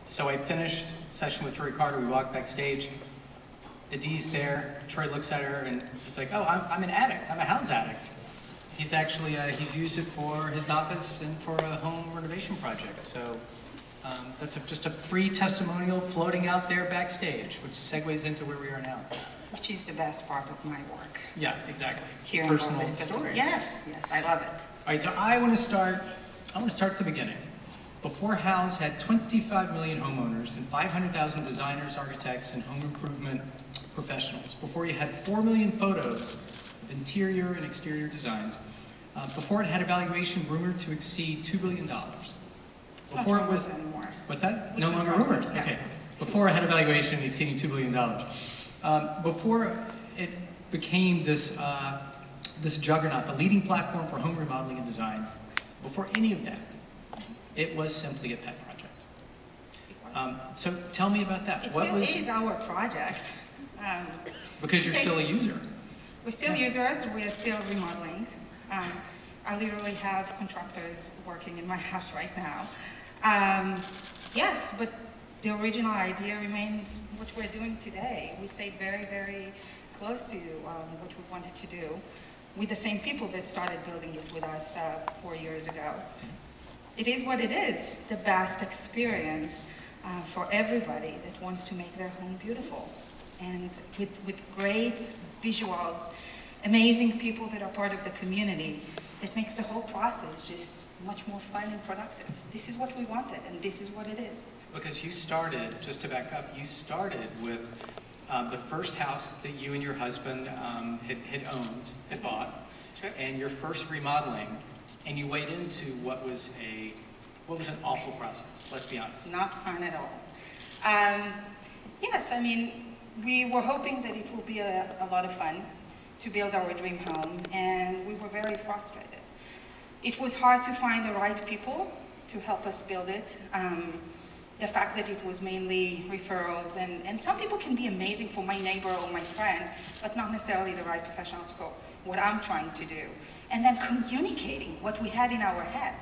So I finished the session with Troy Carter, we walked backstage. Adi's there, Troy looks at her and she's like, oh, I'm an addict, I'm a Houzz addict. He's actually, he's used it for his office and for a home renovation project. So that's just a free testimonial floating out there backstage, which segues into where we are now. Which is the best part of my work. Yeah, exactly. Hearing personal stories. Yes, yes, I love it. All right, so I want to start at the beginning. Before Houzz had 25 million homeowners and 500,000 designers, architects, and home improvement professionals. Before you had 4 million photos of interior and exterior designs. Before it had a valuation rumored to exceed $2 billion. Before it was anymore. What's that? No longer rumors. Yeah. Okay. Before it had a valuation exceeding $2 billion. Before it became this this juggernaut, the leading platform for home remodeling and design. Before any of that, it was simply a pet project. So tell me about that. It is our project. Because you're still a user. We're still users, we're still remodeling. I literally have contractors working in my house right now. Yes, but the original idea remains what we're doing today. We stayed very, very close to what we wanted to do with the same people that started building it with us 4 years ago. It is what it is, the best experience for everybody that wants to make their home beautiful. And with great visuals, amazing people that are part of the community, that makes the whole process just much more fun and productive. This is what we wanted, and this is what it is. Because you started, just to back up, you started with the first house that you and your husband had bought, Sure. and your first remodeling, and you wade into what was an awful process, let's be honest. Not fun at all. Yes, I mean, we were hoping that it will be a lot of fun to build our dream home, and we were very frustrated. It was hard to find the right people to help us build it. The fact that it was mainly referrals, and some people can be amazing for my neighbor or my friend, but not necessarily the right professionals for what I'm trying to do. And then communicating what we had in our head.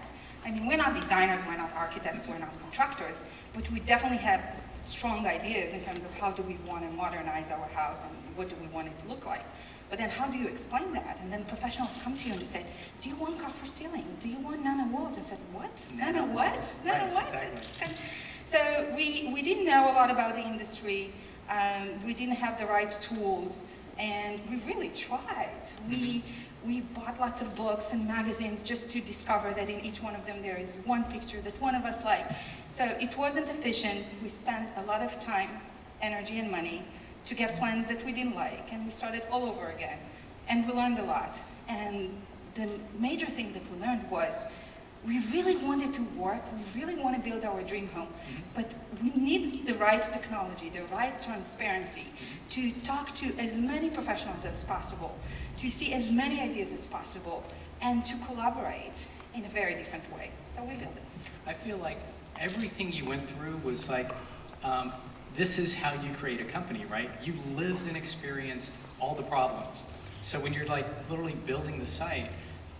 I mean, we're not designers, we're not architects, we're not contractors, but we definitely have strong ideas in terms of how do we want to modernize our house and what do we want it to look like. But then how do you explain that? And then professionals come to you and they say, do you want copper ceiling? Do you want nano walls? I said, what? Nano what? Nano what? Exactly. So we didn't know a lot about the industry. We didn't have the right tools, and we really tried. We bought lots of books and magazines just to discover that in each one of them there is one picture that one of us liked. So it wasn't efficient. We spent a lot of time, energy, and money to get plans that we didn't like, and we started all over again. And we learned a lot. And the major thing that we learned was we really wanted to work, we really want to build our dream home, but we need the right technology, the right transparency to talk to as many professionals as possible, to see as many ideas as possible, and to collaborate in a very different way. So we built it. I feel like everything you went through was like, this is how you create a company, right? You lived and experienced all the problems. So when you're like literally building the site,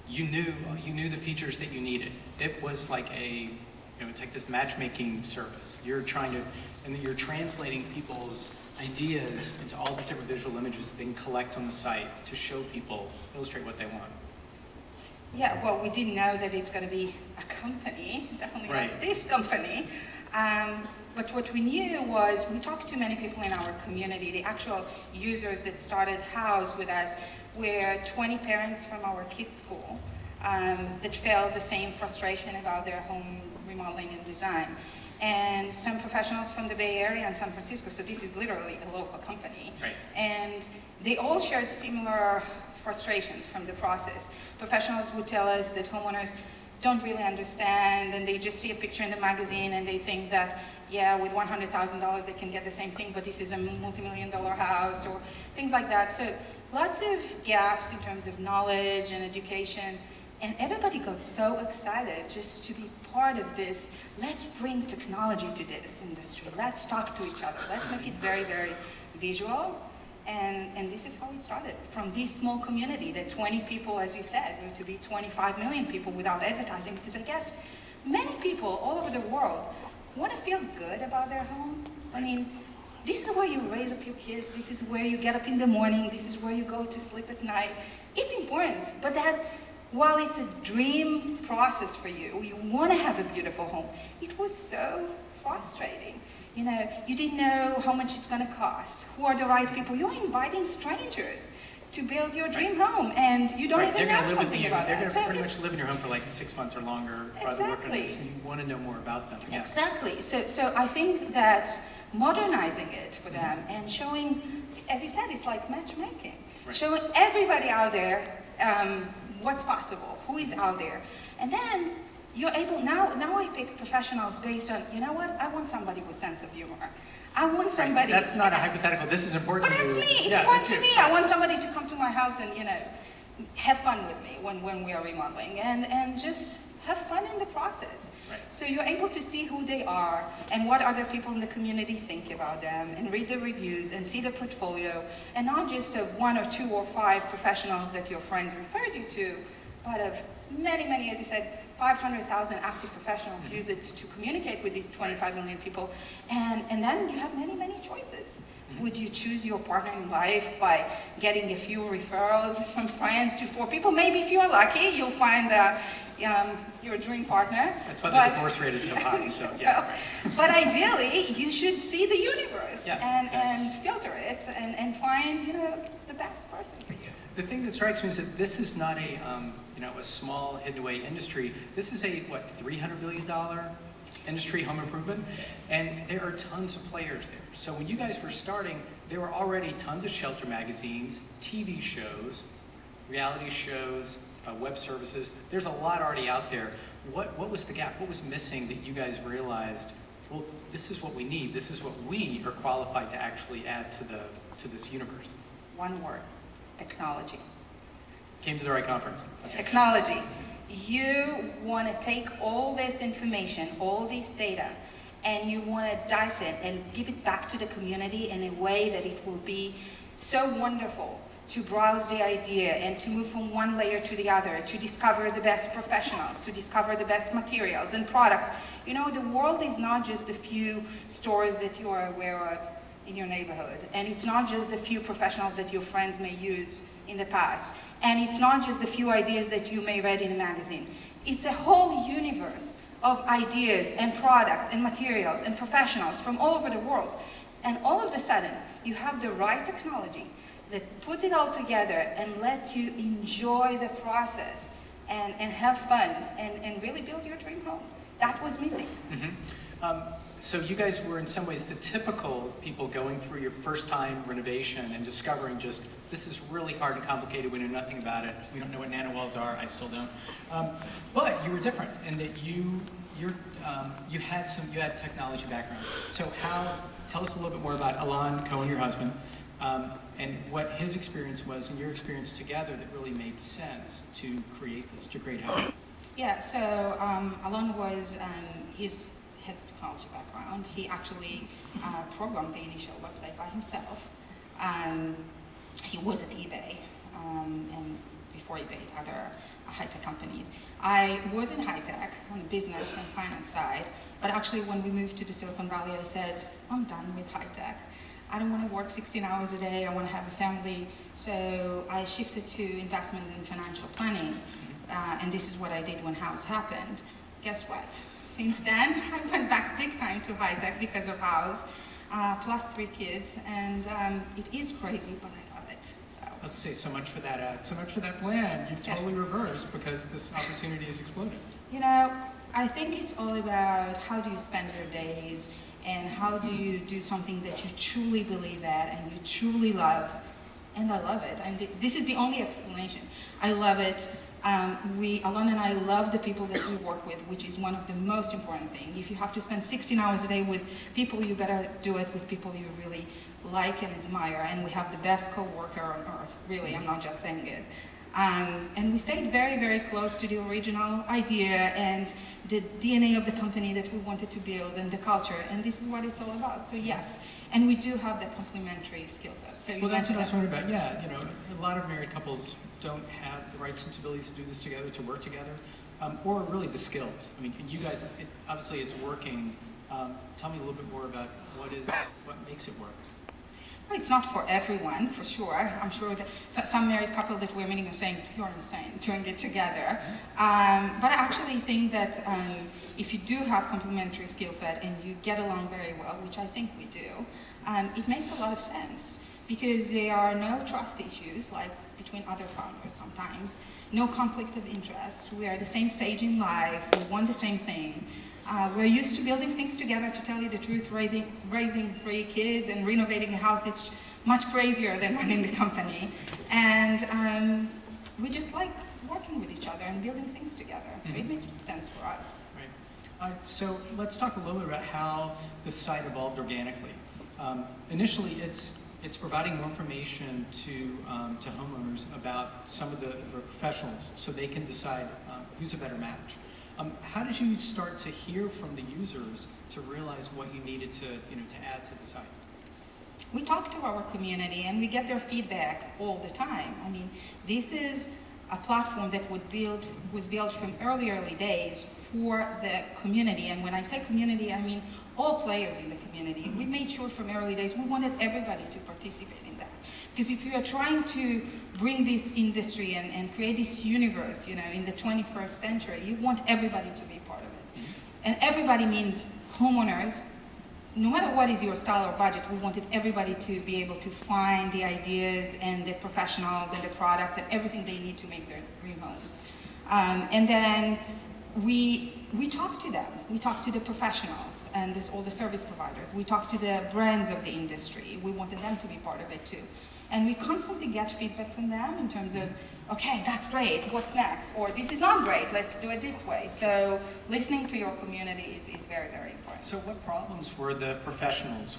you knew the features that you needed. It was like it's like this matchmaking service. You're trying to, and you're translating people's ideas into all these different visual images they can collect on the site to show people, illustrate what they want. Yeah, well, we didn't know that it's going to be a company, definitely right. Not this company. But what we knew was we talked to many people in our community, the actual users that started Houzz with us were 20 parents from our kids' school that felt the same frustration about their home remodeling and design. And some professionals from the Bay Area and San Francisco, so this is literally a local company. Right. And they all shared similar frustrations from the process. Professionals would tell us that homeowners don't really understand, and they just see a picture in the magazine and they think that, yeah, with $100,000 they can get the same thing, but this is a multi-million-dollar house, or things like that. So lots of gaps in terms of knowledge and education, and everybody got so excited just to be part of this. Let's bring technology to this industry. Let's talk to each other. Let's make it very, very visual. And this is how it started, from this small community, that 20 people, as you said, grew to be 25 million people without advertising, because I guess many people all over the world want to feel good about their home. I mean, this is where you raise up your kids. This is where you get up in the morning. This is where you go to sleep at night. It's important, but that while it's a dream process for you, you want to have a beautiful home, it was so frustrating. You know, you didn't know how much it's going to cost. Who are the right people? You're inviting strangers to build your dream home, and you don't even know something about They're that. going to pretty much live in your home for like 6 months or longer, rather than working on this, and you want to know more about them. Yeah. Exactly. So I think that modernizing it for them and showing, as you said, it's like matchmaking. Right. Showing everybody out there what's possible, who is out there. And then you're able, now I pick professionals based on, you know what, I want somebody with sense of humor. I want somebody. Right. That's not a hypothetical. This is important But to you. that's me. It's important to me. I want somebody to come to my house and, you know, have fun with me when we are remodeling and just have fun in the process. Right. So you're able to see who they are and what other people in the community think about them, and read the reviews and see the portfolio, and not just of 1 or 2 or 5 professionals that your friends referred you to, but of many, as you said, 500,000 active professionals use it to communicate with these 25 million people. And then you have many choices. Would you choose your partner in life by getting a few referrals from friends to 4 people? Maybe if you're lucky, you'll find your dream partner. That's why the divorce rate is so high. So yeah. But ideally, you should see the universe and yes. filter it and find, you know, the best person for you. The thing that strikes me is that this is not a a small hidden away industry. This is a what, $300 billion industry, home improvement, and there are tons of players there. So when you guys were starting, there were already tons of shelter magazines, TV shows, reality shows, web services. There's a lot already out there. What was the gap? What was missing that you guys realized, well, this is what we need. This is what we are qualified to actually add to this universe? One word: technology. Came to the right conference. Okay. Technology. You want to take all this information, all this data, and you want to dice it and give it back to the community in a way that it will be so wonderful to browse the idea and to move from one layer to the other, to discover the best professionals, to discover the best materials and products. You know, the world is not just a few stores that you are aware of in your neighborhood, and it's not just the few professionals that your friends may use in the past, and it's not just the few ideas that you may read in a magazine. It's a whole universe of ideas and products and materials and professionals from all over the world. And all of a sudden, you have the right technology that puts it all together and lets you enjoy the process and have fun and really build your dream home. That was missing. Mm-hmm. So you guys were in some ways the typical people going through your first time renovation and discovering just, this is really hard and complicated, we know nothing about it, we don't know what nanowells are, I still don't. But you were different in that you had technology background. So tell us a little bit more about Alon Cohen, your husband, and what his experience was and your experience together that really made sense to create this, to create Houzz. Yeah, so Alon was, has a technology background. He actually programmed the initial website by himself. He was at eBay, and before eBay, other high-tech companies. I was in high-tech on the business and finance side, but actually when we moved to the Silicon Valley, I said, I'm done with high-tech. I don't want to work 16 hours a day, I want to have a family. So I shifted to investment and financial planning, and this is what I did when Houzz happened. Guess what? Since then, I went back big time to high-tech because of Houzz, plus 3 kids, and it is crazy, but I love it. So. I was going to say, so much for that plan. You totally reversed because this opportunity has exploded. You know, I think it's all about how do you spend your days and how do you do something that you truly believe at and you truly love. And I love it. And this is the only explanation. I love it. Alon and I love the people that we work with, which is one of the most important things. If you have to spend 16 hours a day with people, you better do it with people you really like and admire. And we have the best co-worker on earth, really, I'm not just saying it. And we stayed very, very close to the original idea and the DNA of the company that we wanted to build and the culture. And this is what it's all about. So yes, and we do have the complementary skill sets. So well, that's what I was wondering about. Yeah, you know, a lot of married couples don't have the right sensibilities to do this together, to work together, or really the skills. I mean, you guys, obviously it's working Tell me a little bit more about what makes it work. Well, it's not for everyone, for sure. I'm sure that some married couple that we're meeting are saying, you're insane, doing it together. But I actually think that if you do have complementary skill set and you get along very well, which I think we do, it makes a lot of sense because there are no trust issues like between other founders sometimes, no conflict of interest. We are at the same stage in life, we want the same thing. We're used to building things together, to tell you the truth, raising 3 kids and renovating a house. It's much crazier than running the company. And we just like working with each other and building things together. So it makes sense for us. Right. So let's talk a little bit about how the site evolved organically. Initially, it's providing more information to homeowners about some of the professionals so they can decide who's a better match. How did you start to hear from the users to realize what you needed to add to the site? We talk to our community and we get their feedback all the time. I mean, this is a platform that was built from early days for the community. And when I say community, I mean all players in the community. We made sure from early days we wanted everybody to participate in that. Because if you are trying to bring this industry and create this universe, in the 21st century, you want everybody to be part of it. And everybody means homeowners. No matter what is your style or budget, we wanted everybody to be able to find the ideas and the professionals and the products and everything they need to make their dream home. And then we talk to them. We talk to the professionals and all the service providers. We talk to the brands of the industry. We wanted them to be part of it too. And we constantly get feedback from them in terms of, okay, that's great, what's next? Or this is not great, let's do it this way. So listening to your community is very, very important. So what problems were the professionals,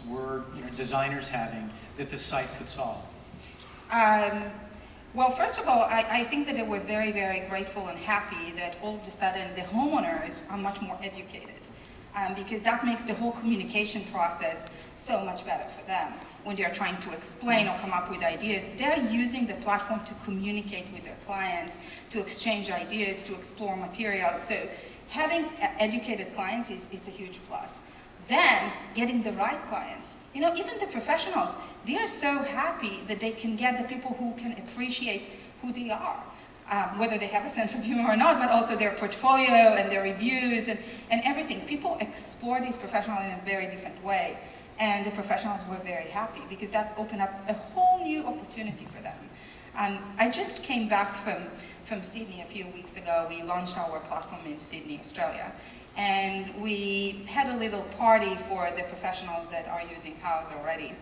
designers having that the site could solve? Well, first of all, I think that they were very, very grateful and happy that all of a sudden the homeowners are much more educated because that makes the whole communication process so much better for them. When they're trying to explain or come up with ideas, they're using the platform to communicate with their clients, to exchange ideas, to explore materials. So having educated clients is a huge plus. Then getting the right clients. Even the professionals, they are so happy that they can get the people who can appreciate who they are, whether they have a sense of humor or not, but also their portfolio and their reviews and everything. People explore these professionals in a very different way. And the professionals were very happy because that opened up a whole new opportunity for them. I just came back from Sydney a few weeks ago. We launched our platform in Sydney, Australia. And we had a little party for the professionals that are using Houzz already.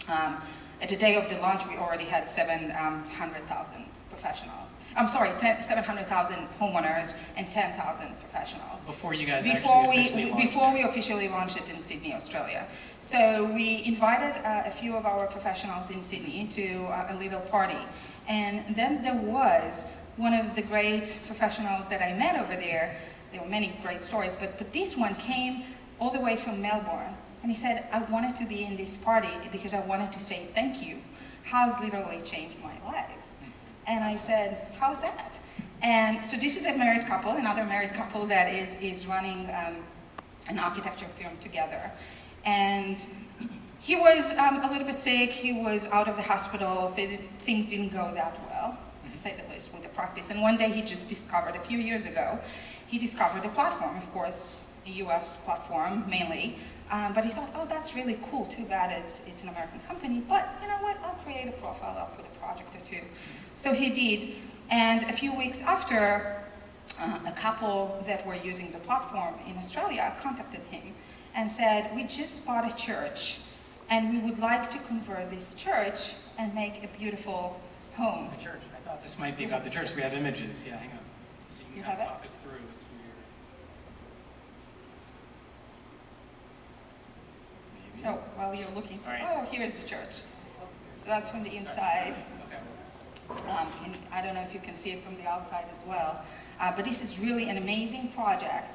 At the day of the launch, we already had 700,000 professionals. 700,000 homeowners and 10,000 professionals. Before you guys Before we officially launched it in Sydney, Australia. So we invited a few of our professionals in Sydney to a little party. And then there was one of the great professionals that I met over there. There were many great stories, but this one came all the way from Melbourne. And he said, I wanted to be in this party because I wanted to say thank you. Houzz literally changed my life. And I said, how's that? And so this is a married couple, another married couple that is running an architecture firm together. And he was a little bit sick, he was out of the hospital, things didn't go that well, to say the least, with the practice. And one day he just discovered, a few years ago, he discovered the platform, of course, a US platform mainly. But he thought, oh, that's really cool, too bad it's an American company, but you know what, I'll create a profile, I'll put a project or two. So he did, and a few weeks after, a couple that were using the platform in Australia contacted him and said, we just bought a church, and we would like to convert this church and make a beautiful home. The church, I thought this might be about the church. We have images, yeah, hang on. So you can walk us through, it's weird. So while you're looking, right. Oh, here's the church. So that's from the inside. And I don't know if you can see it from the outside as well. But this is really an amazing project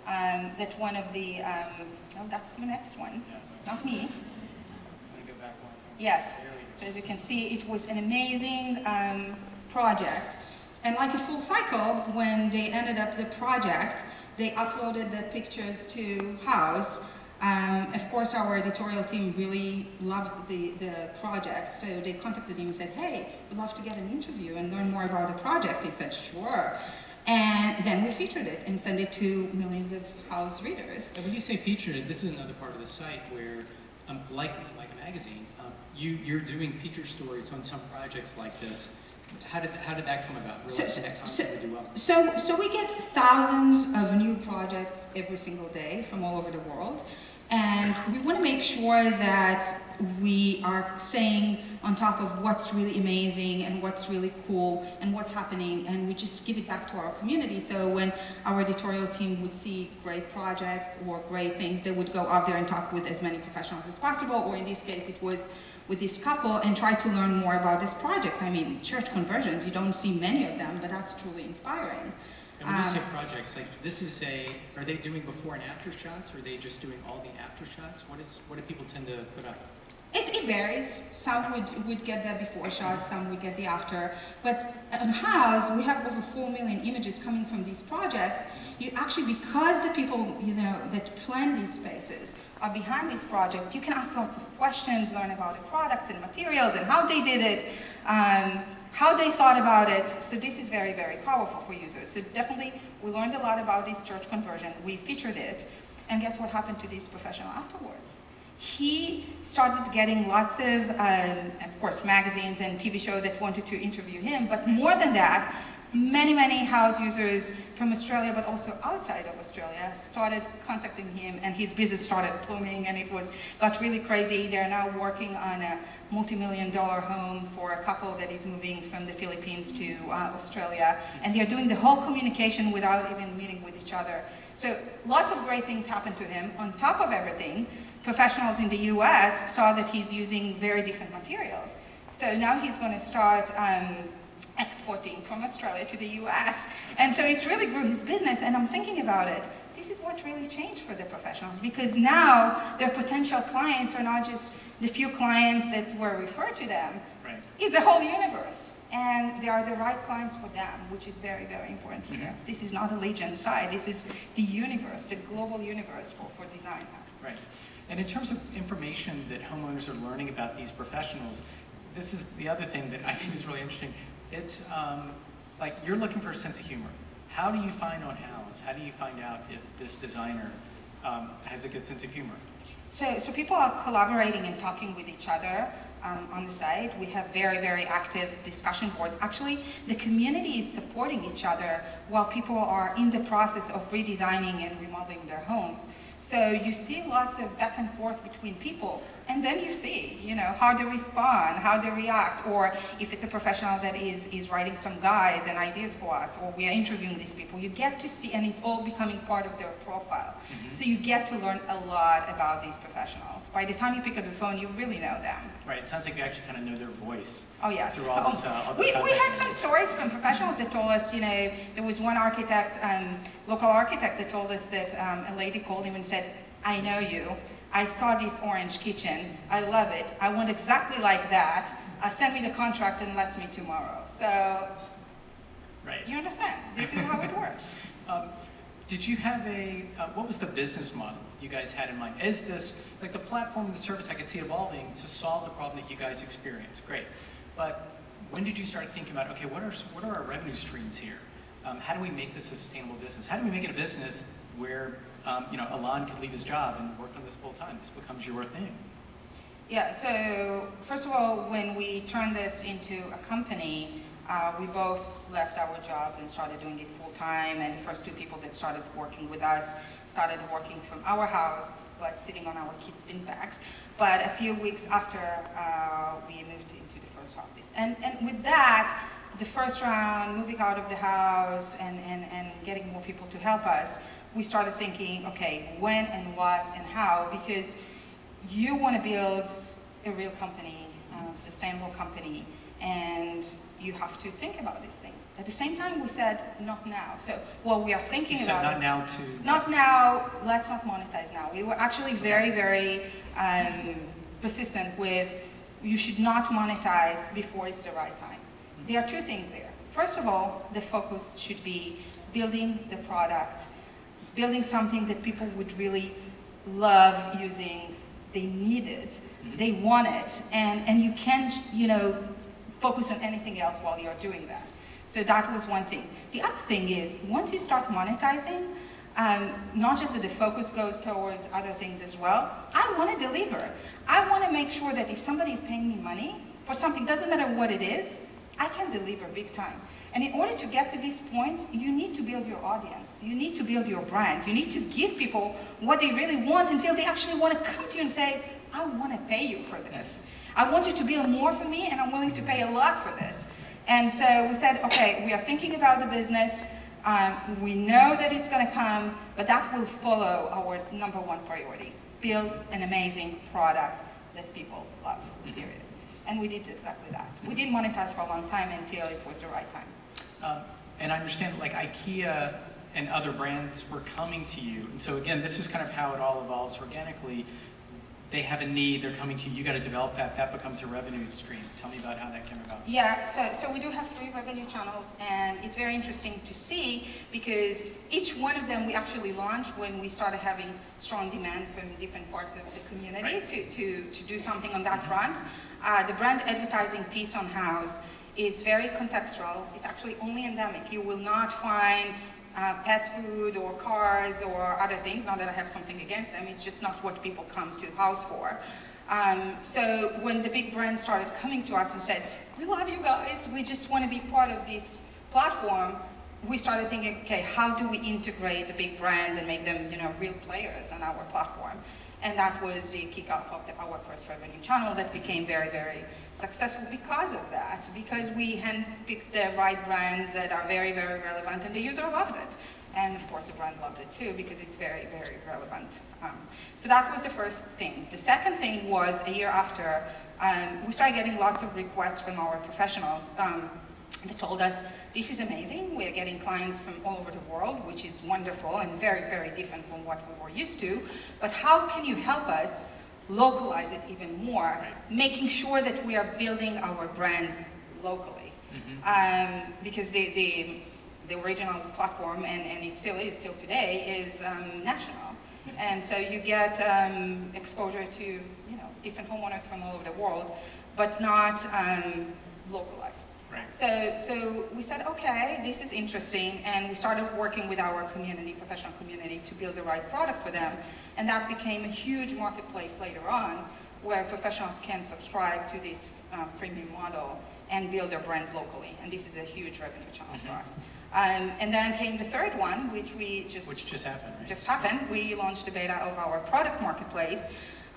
that one of the, oh, that's the next one, not me. Let me go back one. Yes, so as you can see, it was an amazing project. And like a full cycle, when they ended up the project, they uploaded the pictures to Houzz. Of course, our editorial team really loved the project, so they contacted him and said, hey, we'd love to get an interview and learn more about the project. He said, sure. And then we featured it and sent it to millions of Houzz readers. And when you say featured it, this is another part of the site where, like a magazine, you're doing feature stories on some projects like this. How did that come about? So we get thousands of new projects every single day from all over the world. And we want to make sure that we are staying on top of what's really amazing and what's really cool and what's happening, and we just give it back to our community. So when our editorial team would see great projects or great things, they would go out there and talk with as many professionals as possible, or in this case it was with this couple, and try to learn more about this project. I mean, church conversions, you don't see many of them, but that's truly inspiring. And when you say projects, like this is are they doing before and after shots, or are they just doing all the after shots? What do people tend to put up? It varies. Some would get the before shots, some would get the after. But on Houzz, we have over 4 million images coming from these projects. You actually, because the people, that plan these spaces are behind this project, you can ask lots of questions, learn about the products and materials and how they did it, how they thought about it. So this is very, very powerful for users. So definitely, we learned a lot about this church conversion. We featured it. And guess what happened to this professional afterwards? He started getting lots of course, magazines and TV shows that wanted to interview him. But more than that, many Houzz users from Australia, but also outside of Australia, started contacting him, and his business started blooming, and it got really crazy. They're now working on a multi-million-dollar home for a couple that is moving from the Philippines to Australia, and they're doing the whole communication without even meeting with each other. So lots of great things happened to him. On top of everything, professionals in the US saw that he's using very different materials. So now he's going to start exporting from Australia to the US. And so it really grew his business, and I'm thinking about it. This is what really changed for the professionals, because now their potential clients are not just the few clients that were referred to them. Right. It's the whole universe. And they are the right clients for them, which is very, very important here. This is not a Legion side. This is the universe, the global universe for design. Right. And in terms of information that homeowners are learning about these professionals, this is the other thing that I think is really interesting. It's like you're looking for a sense of humor. How do you find on Houzz? How do you find out if this designer has a good sense of humor? So people are collaborating and talking with each other on the site. We have very, very active discussion boards. Actually, the community is supporting each other while people are in the process of redesigning and remodeling their homes. So you see lots of back and forth between people, and then you see, how they respond, how they react, or if it's a professional that is writing some guides and ideas for us, or we are interviewing these people, you get to see, and it's all becoming part of their profile. So you get to learn a lot about these professionals. By the time you pick up the phone, you really know them. Right, it sounds like you actually kind of know their voice. Oh yes. Through all this, we had some stories from professionals that told us, there was one architect, local architect, that told us that a lady called him and said, I know you. I saw this orange kitchen. I love it. I want exactly like that. Send me the contract and let's meet tomorrow. So, right. You understand? This is how it works. Did you have what was the business model you guys had in mind? Is this, like the platform and the service, I could see evolving to solve the problem that you guys experienced. Great. But when did you start thinking about, okay, what are our revenue streams here? How do we make this a sustainable business? How do we make it a business where Alon can leave his job and work on this full time? This becomes your thing. Yeah, so first of all, when we turned this into a company, we both left our jobs and started doing it full time, and the first two people that started working with us started working from our house, like sitting on our kids' bin bags. But a few weeks after, we moved into the first office. And with that, the first round, moving out of the house and getting more people to help us, we started thinking, okay, when and what and how, because you want to build a real company, sustainable company, and you have to think about these things. At the same time, we said, not now. So what we are thinking about— not now to— Not now, let's not monetize now. We were actually very, very persistent with, you should not monetize before it's the right time. There are two things there. First of all, the focus should be building the product, building something that people would really love using, they need it, they want it, and you can't, focus on anything else while you're doing that. So that was one thing. The other thing is, once you start monetizing, not just that the focus goes towards other things as well, I want to deliver. I want to make sure that if somebody is paying me money for something, doesn't matter what it is, I can deliver big time. And in order to get to this point, you need to build your audience. You need to build your brand. You need to give people what they really want until they actually want to come to you and say, I want to pay you for this. I want you to build more for me, and I'm willing to pay a lot for this. And so we said, okay, we are thinking about the business. We know that it's going to come, but that will follow our #1 priority. Build an amazing product that people love, period. And we did exactly that. We didn't monetize for a long time until it was the right time. And I understand that like IKEA and other brands were coming to you. And so again, this is kind of how it all evolves organically. They have a need, they're coming to you, you got to develop that, that becomes a revenue stream. Tell me about how that came about. Yeah, so we do have 3 revenue channels, and it's very interesting to see because each one of them we actually launched when we started having strong demand from different parts of the community to do something on that front. The brand advertising piece on Houzz is very contextual. It's actually only endemic. You will not find pet food or cars or other things, not that I have something against them, it's just not what people come to Houzz for. So when the big brands started coming to us and said, we love you guys, we just want to be part of this platform, we started thinking, okay, how do we integrate the big brands and make them real players on our platform? And that was the kickoff of our first revenue channel that became very, very successful because of that, because we handpicked the right brands that are very, very relevant, and the user loved it. And of course the brand loved it too, because it's very, very relevant. So that was the first thing. The second thing was a year after, we started getting lots of requests from our professionals. They told us, this is amazing, we are getting clients from all over the world, which is wonderful and very, very different from what we were used to, but how can you help us localize it even more, making sure that we are building our brands locally? Because the original platform, and it still is till today, is national. And so you get exposure to different homeowners from all over the world, but not localized. So we said, okay, this is interesting, and we started working with our community, professional community, to build the right product for them, and that became a huge marketplace later on, where professionals can subscribe to this premium model and build their brands locally, and this is a huge revenue channel for us. And then came the third one, which just happened, right? Just happened. We launched the beta of our product marketplace.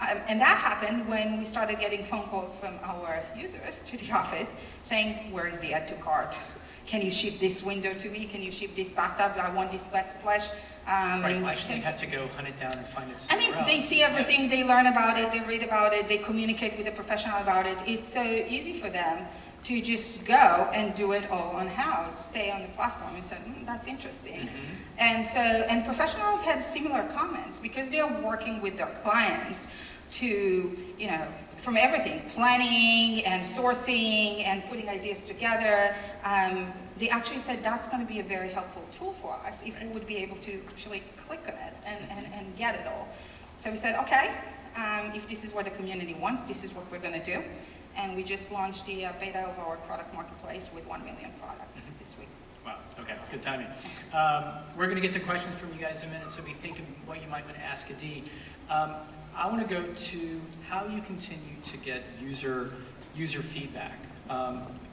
And that happened when we started getting phone calls from our users to the office saying, where is the add to cart? Can you ship this window to me? Can you ship this bathtub? I want this backsplash. Right, well, actually they have to go hunt it down and find it somewhere else. They see everything, they learn about it, they read about it, they communicate with a professional about it. It's so easy for them to just go and do it all on Houzz, stay on the platform and say, that's interesting. And professionals had similar comments because they are working with their clients to, from everything, planning and sourcing and putting ideas together. They actually said that's going to be a very helpful tool for us if we would be able to actually click on it and get it all. So we said, okay, if this is what the community wants, this is what we're going to do. And we just launched the beta of our product marketplace with 1 million products this week. Wow, okay, good timing. We're going to get to questions from you guys in a minute, so be thinking what you might want to ask Adi. I want to go to how you continue to get user feedback.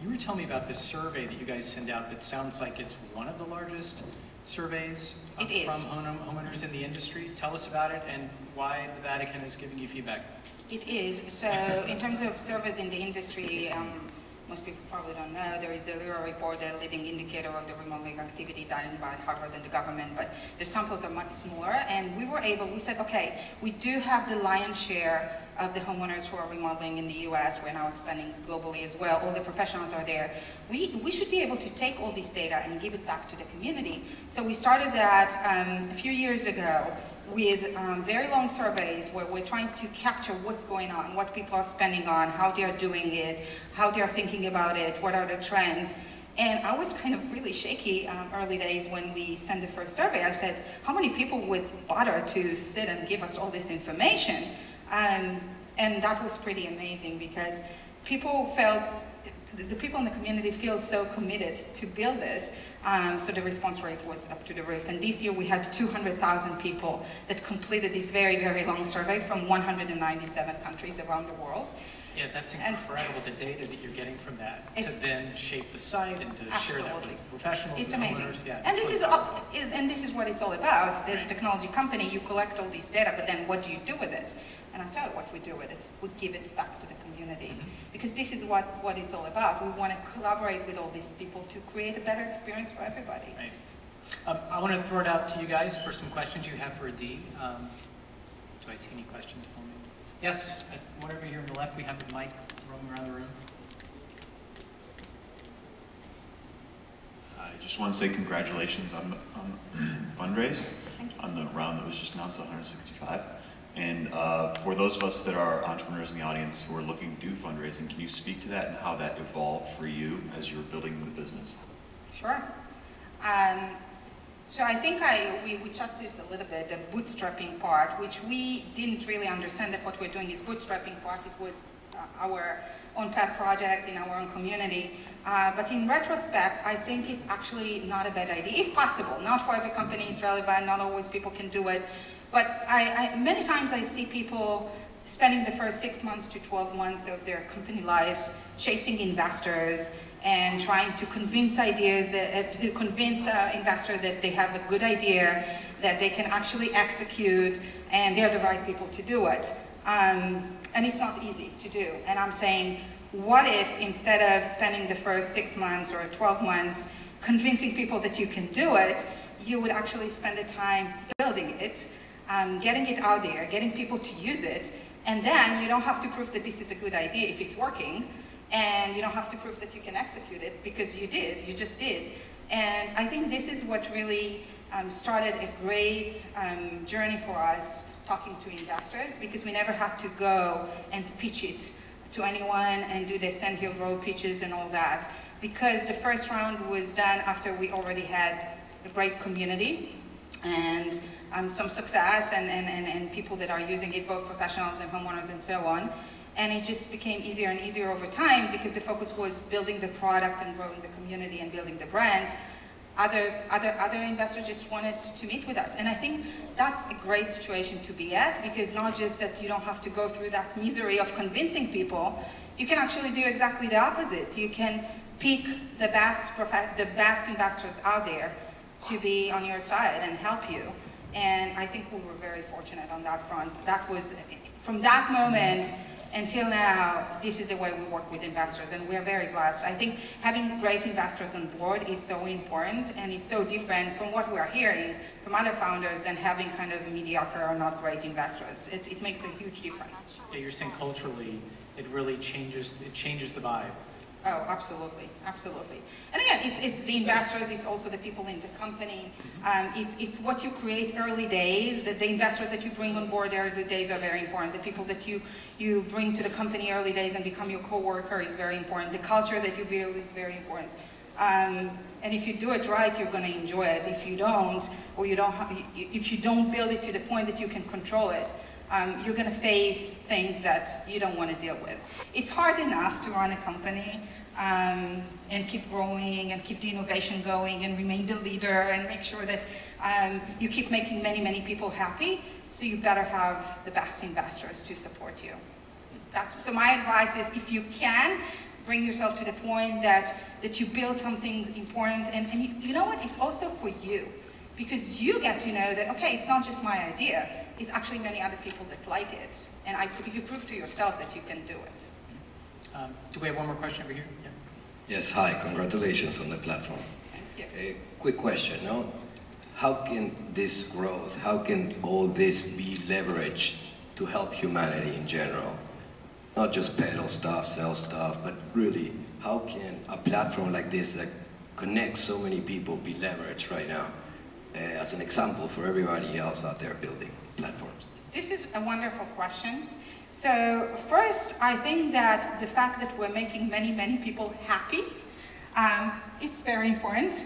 You were telling me about this survey that you guys send out that sounds like it's one of the largest surveys from homeowners in the industry. Tell us about it and why the Vatican is giving you feedback. It is. So in terms of surveys in the industry, most people probably don't know, there is the Lira report, the leading indicator of the remodeling activity done by Harvard and the government, but the samples are much smaller, and we said, okay, we do have the lion's share of the homeowners who are remodeling in the US, we're now expanding globally as well, all the professionals are there. We should be able to take all this data and give it back to the community. So we started that a few years ago with very long surveys where we're trying to capture what's going on, what people are spending on, how they're doing it, how they're thinking about it, what are the trends. And I was kind of really shaky early days when we sent the first survey. I said, how many people would bother to sit and give us all this information? And that was pretty amazing because people felt, the people in the community feel so committed to build this. So the response rate was up to the roof. And this year we had 200,000 people that completed this very, very long survey from 197 countries around the world. Yeah, that's incredible, the data that you're getting from that, to then shape the site and to share that with professionals and owners. Yeah, and this is what it's all about. As a technology company, you collect all this data, but then what do you do with it? And I'll tell you what we do with it. We give it back to the community. Because this is what it's all about. We want to collaborate with all these people to create a better experience for everybody. Right. I want to throw it out to you guys for some questions you have for Adi. Do I see any questions for me? Yes, one over here on the left, we have the mic roaming around the room. I just want to say congratulations on the fundraise, on the round that was just announced, 165. And for those of us that are entrepreneurs in the audience who are looking to do fundraising, can you speak to that and how that evolved for you as you were building the business? Sure. So I think we chatted a little bit, the bootstrapping part, which we didn't really understand that what we're doing is bootstrapping for us. It was our own pet project in our own community. But in retrospect, I think it's actually not a bad idea, if possible. Not for every company it's relevant, not always people can do it. But many times I see people spending the first 6 months to 12 months of their company lives chasing investors and trying to convince investor that they have a good idea, that they can actually execute, and they're the right people to do it. And it's not easy to do. And I'm saying, what if instead of spending the first 6 months or 12 months convincing people that you can do it, you would actually spend the time building it, getting it out there, getting people to use it, and then you don't have to prove that this is a good idea if it's working, and you don't have to prove that you can execute it because you just did. And I think this is what really started a great journey for us talking to investors, because we never had to go and pitch it to anyone and do the Sand Hill Road pitches and all that, because the first round was done after we already had a great community and some success and people that are using it, both professionals and homeowners and so on. And it just became easier and easier over time because the focus was building the product and growing the community and building the brand. Other investors just wanted to meet with us. And I think that's a great situation to be at, because not just that you don't have to go through that misery of convincing people, you can actually do exactly the opposite. You can pick the best investors out there to be on your side and help you. And I think we were very fortunate on that front. That was, from that moment until now, this is the way we work with investors, and we're very blessed. I think having great investors on board is so important, and it's so different from what we're hearing from other founders than having kind of mediocre or not great investors. It makes a huge difference. Yeah, you're saying culturally, it really changes the vibe. Oh, absolutely, absolutely. And again, it's the investors, it's also the people in the company. It's what you create early days, the investors that you bring on board early days are very important. The people that you bring to the company early days and become your coworker is very important. The culture that you build is very important. And if you do it right, you're going to enjoy it. If you don't, or if you don't build it to the point that you can control it, you're going to face things that you don't want to deal with. It's hard enough to run a company and keep growing and keep the innovation going and remain the leader and make sure that you keep making many, many people happy. So you better have the best investors to support you. So my advice is, if you can, bring yourself to the point that you build something important. And you know what? It's also for you. Because you get to know that, okay, it's not just my idea. It's actually many other people that like it. And if you prove to yourself that you can do it. Do we have one more question over here? Yeah. Yes, hi, congratulations on the platform. Thank you. A quick question, no? How can this growth, how can all this be leveraged to help humanity in general? Not just peddle stuff, sell stuff, but really, how can a platform like this that connects so many people be leveraged right now? As an example for everybody else out there building platforms? This is a wonderful question. So first, I think that the fact that we're making many, many people happy It's very important.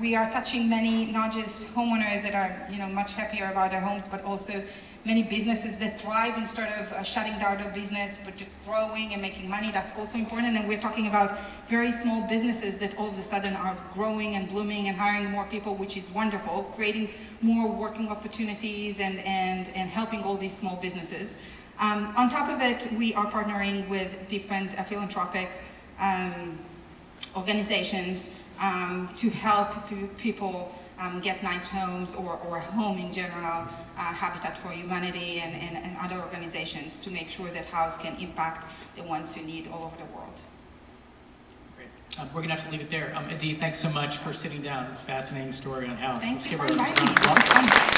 We are touching many, not just homeowners that are much happier about their homes, but also many businesses that thrive instead of shutting down their business, but just growing and making money. That's also important. And we're talking about very small businesses that all of a sudden are growing and blooming and hiring more people, which is wonderful, creating more working opportunities and helping all these small businesses. On top of it, we are partnering with different philanthropic organizations to help people get nice homes or a home in general, Habitat for Humanity and other organizations to make sure that Houzz can impact the ones who need all over the world. Great. We're going to have to leave it there. Adi, thanks so much for sitting down. It's a fascinating story on Houzz. Thank you for inviting me.